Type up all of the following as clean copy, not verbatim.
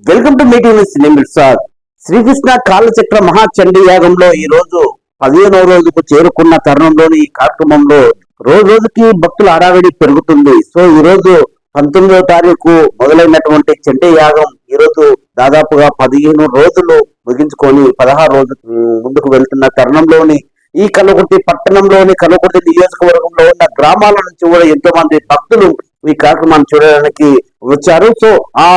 Welcome to meeting sir. Srikrishna కాలచక్ర మహాచండీ యాగంలో ఈ రోజు 15వ రోజుకు చేరుకున్న తరుణంలోని ఈ కార్యక్రమంలో రోజు రోజుకి భక్తుల హడావిడి పెరుగుతుంది. సో ఈ రోజు 19వ తారీఖు మొదలైనటువంటి చండీ యాగం ఈ రోజు దాదాపుగా 15 రోజులు ముగించుకొని 16 రోజులు ముందుకు వెళ్తున్న తరుణంలోని ఈ కల్వకుర్తి పట్టణంలోని కల్వకుర్తి నియోజకవర్గంలో ఉన్న గ్రామాల నుంచి కూడా ఎంతో మంది భక్తులు ఈ కార్యక్రమాన్ని చూడడానికి వచ్చారు. సో ఆ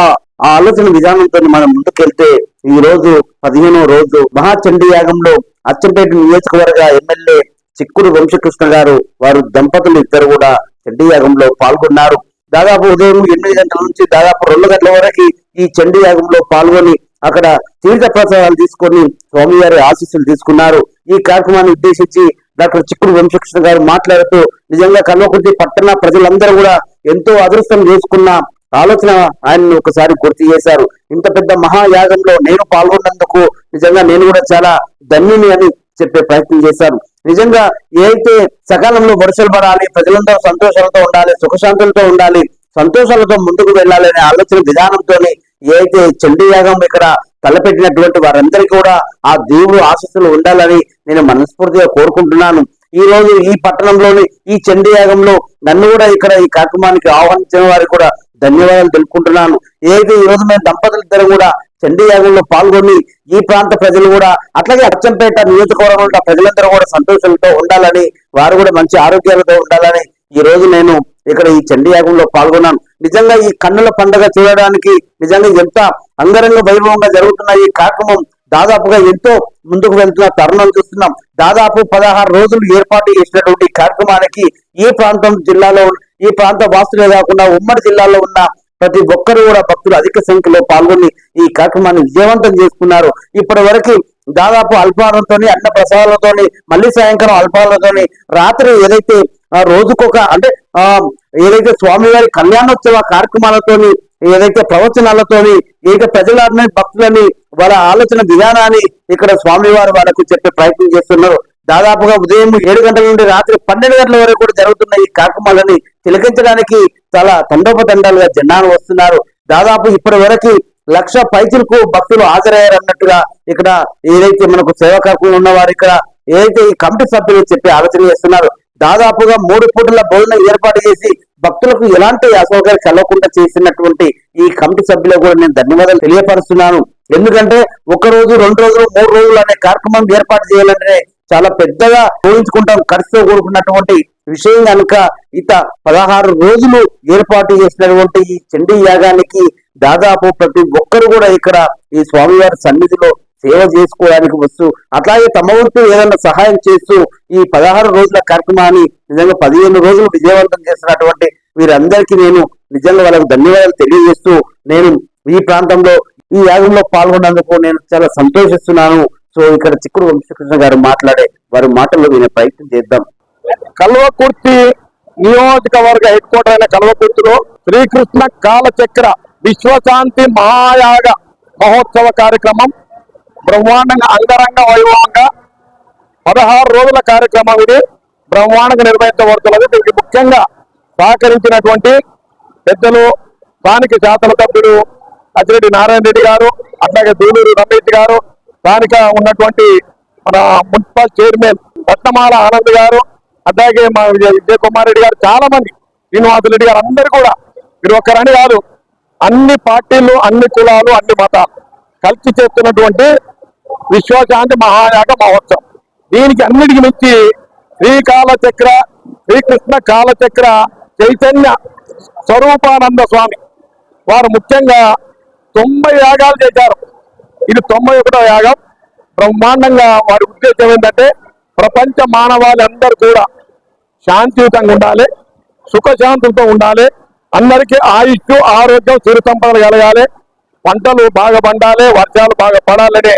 ఆలోచన విధానంతో మనం ముందుకెళ్తే ఈ రోజు 15వ రోజు మహాచండీ యాగంలో అచ్చంపేట నియోజకవర్గ ఎమ్మెల్యే చిక్కుడు వంశకృష్ణ గారు వారు దంపతులు ఇద్దరు కూడా చండీ యాగంలో పాల్గొన్నారు. దాదాపు ఉదయం 8 గంటల నుంచి దాదాపు 2 గంటల వరకు ఈ చండీ యాగంలో పాల్గొని అక్కడ తీర్థ ప్రసాదాలు తీసుకొని స్వామివారి ఆశీస్సులు తీసుకున్నారు. ఈ కార్యక్రమాన్ని ఉద్దేశించి డాక్టర్ చిక్కుడు వంశకృష్ణ గారు మాట్లాడుతూ నిజంగా కల్వకుర్తి పట్టణ ప్రజలందరూ కూడా ఎంతో అదృష్టం చేసుకున్న ఆలోచన ఆయన్ని ఒకసారి గుర్తు చేశారు. ఇంత పెద్ద మహాయాగంలో నేను పాల్గొన్నందుకు నిజంగా నేను కూడా చాలా ధన్యుని అని చెప్పే ప్రయత్నం చేశారు. నిజంగా ఏదైతే సకాలంలో వర్షాలు పడాలి, ప్రజలందరూ సంతోషాలతో ఉండాలి, సుఖశాంతులతో ఉండాలి, సంతోషాలతో ముందుకు వెళ్ళాలి అనే ఆలోచన విధానంతో ఏదైతే చండీ యాగం ఇక్కడ తలపెట్టినటువంటి వారందరికీ కూడా ఆ దేవుడు ఆశీస్సులు ఉండాలని నేను మనస్ఫూర్తిగా కోరుకుంటున్నాను. ఈ రోజు ఈ పట్టణంలోని ఈ చండీ యాగంలో నన్ను కూడా ఇక్కడ ఈ కార్యక్రమానికి ఆహ్వానించిన వారికి కూడా ధన్యవాదాలు తెలుపుకుంటున్నాను. ఏదైతే ఈ రోజు మేము దంపతులు ఇద్దరు కూడా చండీ యాగంలో పాల్గొని ఈ ప్రాంత ప్రజలు కూడా అట్లాగే అచ్చంపేట నియోజకవర్గంలో ప్రజలందరూ కూడా సంతోషాలతో ఉండాలని, వారు కూడా మంచి ఆరోగ్యాలతో ఉండాలని ఈ రోజు నేను ఇక్కడ ఈ చండీ యాగంలో పాల్గొన్నాను. నిజంగా ఈ కన్నుల పండుగ చూడడానికి నిజంగా ఎంత అంగరంగ వైభవంగా జరుగుతున్న ఈ కార్యక్రమం దాదాపుగా ఎంతో ముందుకు వెళ్తున్న తరుణం చూస్తున్నాం. దాదాపు 16 రోజులు ఏర్పాటు చేసినటువంటి కార్యక్రమానికి ఈ ప్రాంతం జిల్లాలో ఈ ప్రాంత వాసులే కాకుండా ఉమ్మడి జిల్లాలో ఉన్న ప్రతి ఒక్కరు కూడా భక్తులు అధిక సంఖ్యలో పాల్గొని ఈ కార్యక్రమాన్ని విజయవంతం చేసుకున్నారు. ఇప్పటి వరకు దాదాపు అల్పాహారంతోని అన్న ప్రసాదాలతోని మళ్ళీ సాయంకాలం అల్పాహారంతోని రాత్రి ఏదైతే రోజుకొక అంటే ఏదైతే స్వామివారి కళ్యాణోత్సవ కార్యక్రమాలతోని ఏదైతే ప్రవచనాలతోని ఏదైతే ప్రజలని భక్తులని వాళ్ళ ఆలోచన విధానాన్ని ఇక్కడ స్వామివారు వాళ్ళకు చెప్పే ప్రయత్నం చేస్తున్నారు. దాదాపుగా ఉదయం 7 గంటల నుండి రాత్రి 12 గంటల వరకు కూడా జరుగుతున్న ఈ కార్యక్రమాలని తిలకించడానికి చాలా తండోపతండాలుగా జనాలు వస్తున్నారు. దాదాపు ఇప్పటి వరకు 1,00,000 పైచులకు భక్తులు హాజరయ్యారు అన్నట్టుగా ఇక్కడ ఏదైతే మనకు సేవా కార్యక్రమం ఉన్నవారు ఇక్కడ ఏదైతే ఈ కమిటీ సభ్యులు చెప్పి ఆలోచన చేస్తున్నారు. దాదాపుగా 3 పూటల భోజనం ఏర్పాటు చేసి భక్తులకు ఎలాంటి అసౌకర్యం కలగకుండా చేసినటువంటి ఈ కమిటీ సభ్యులకు కూడా నేను ధన్యవాదాలు తెలియపరుస్తున్నాను. ఎందుకంటే 1 రోజు 2 రోజులు 3 రోజులు అనే కార్యక్రమం ఏర్పాటు చేయాలంటే చాలా పెద్దగా ఊహించుకుంటాం, ఖర్చుతో కూడుకున్నటువంటి విషయం కనుక 16 రోజులు ఏర్పాటు చేసినటువంటి ఈ చండీ యాగానికి దాదాపు ప్రతి ఒక్కరు కూడా ఇక్కడ ఈ స్వామివారి సన్నిధిలో సేవ చేసుకోవడానికి వస్తూ అట్లాగే తమ వంతు ఏదైనా సహాయం చేస్తూ ఈ 16 రోజుల కార్యక్రమాన్ని నిజంగా 15 రోజులు విజయవంతం చేసినటువంటి వీరందరికీ నేను నిజంగా వాళ్ళకు ధన్యవాదాలు తెలియజేస్తూ నేను ఈ ప్రాంతంలో ఈ యాగంలో పాల్గొన్నందుకు నేను చాలా సంతోషిస్తున్నాను. సో ఇక్కడ చిక్కుడు వంశకృష్ణ గారు మాట్లాడే వారి మాటల్లో వినే ప్రయత్నం చేద్దాం. కల్వకుర్తి నియోజకవర్గ హెడ్ క్వార్టర్ అయిన కల్వకుర్తిలో శ్రీకృష్ణ కాలచక్ర విశ్వశాంతి మహాయాగ మహోత్సవ కార్యక్రమం బ్రహ్మాండంగా అంగరంగ వైభవంగా 16 రోజుల కార్యక్రమం ఇది బ్రహ్మాండంగా నిర్వహించబడుతున్నది. దీనికి ముఖ్యంగా సహకరించినటువంటి పెద్దలు స్థానిక శాసనసభ్యులు అచ్చిరెడ్డి నారాయణ రెడ్డి గారు, అట్లాగే దూలూరు రమేష్ గారు, స్థానిక ఉన్నటువంటి మన మున్సిపల్ చైర్మన్ రత్నమాల ఆనంద్ గారు, అట్లాగే మా విజయ్ కుమార్ రెడ్డి గారు, చాలా మంది శ్రీనివాస రెడ్డి గారు, అందరూ కూడా మీరు ఒక్కరని కాదు అన్ని పార్టీలు అన్ని కులాలు అన్ని మతాలు కలిసి చేస్తున్నటువంటి విశ్వశాంతి మహాయాగ మహోత్సవం. దీనికి అన్నిటికి మించి శ్రీకృష్ణ కాలచక్ర చైతన్య స్వరూపానంద స్వామి వారు ముఖ్యంగా 90 యాగాలు చేశారు. ఇది 91వ యాగం. బ్రహ్మాండంగా వారి ఉద్దేశం ఏంటంటే ప్రపంచ మానవాళందరూ కూడా శాంతియుతంగా ఉండాలి, సుఖశాంతులతో ఉండాలి, అందరికీ ఆయుష్ ఆరోగ్యం సిరి సంపదలు కలగాలి, పంటలు బాగా పండాలి, వర్షాలు బాగా పడాలనే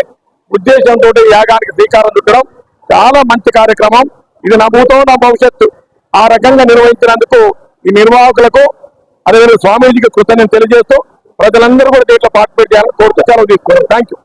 ఉద్దేశంతో యాగానికి శ్రీకారం చుట్టడం చాలా మంచి కార్యక్రమం. ఇది నమ్ముతో నా భవిష్యత్తు ఆ రకంగా నిర్వహించినందుకు ఈ నిర్వాహకులకు అదేవిధంగా స్వామీజీకి కృతజ్ఞతలు తెలియజేస్తూ ప్రజలందరూ కూడా దీంట్లో పార్టిసిపేట్ చేయాలని కోరుతూ సెలవు తీసుకున్నాను. Thank you.